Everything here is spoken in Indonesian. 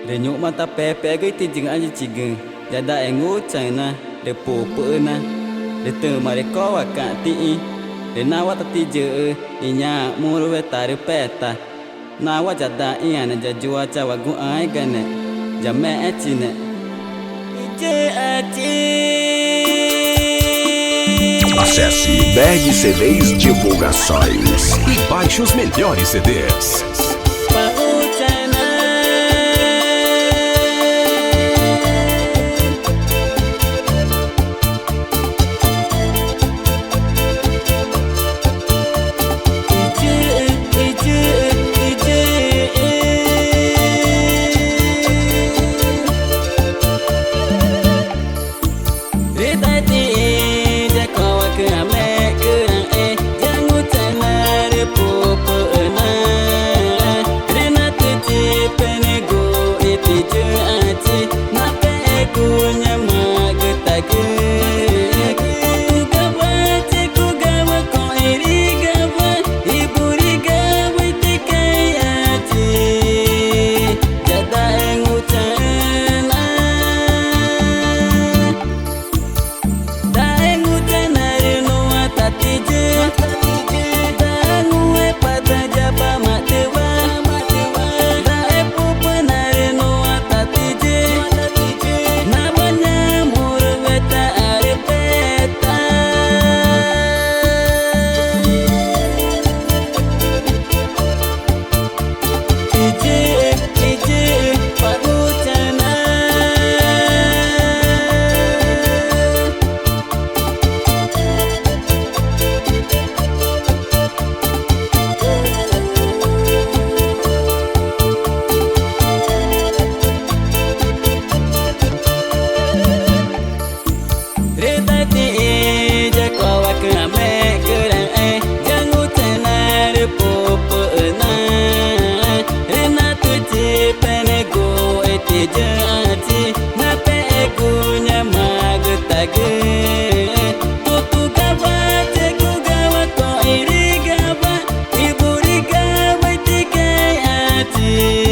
Renyuk mata pepe gai ti jing aja cigeng. Jada engu china de popo na. De te mare ko waka ti I. De nawa tati je inya murwe tare peta. Nawa jada iana jajua cawa gu ai gane. Jame etine. Ije ati. Acesse Berg CDs Divulgações e baixe os melhores CDs. Ati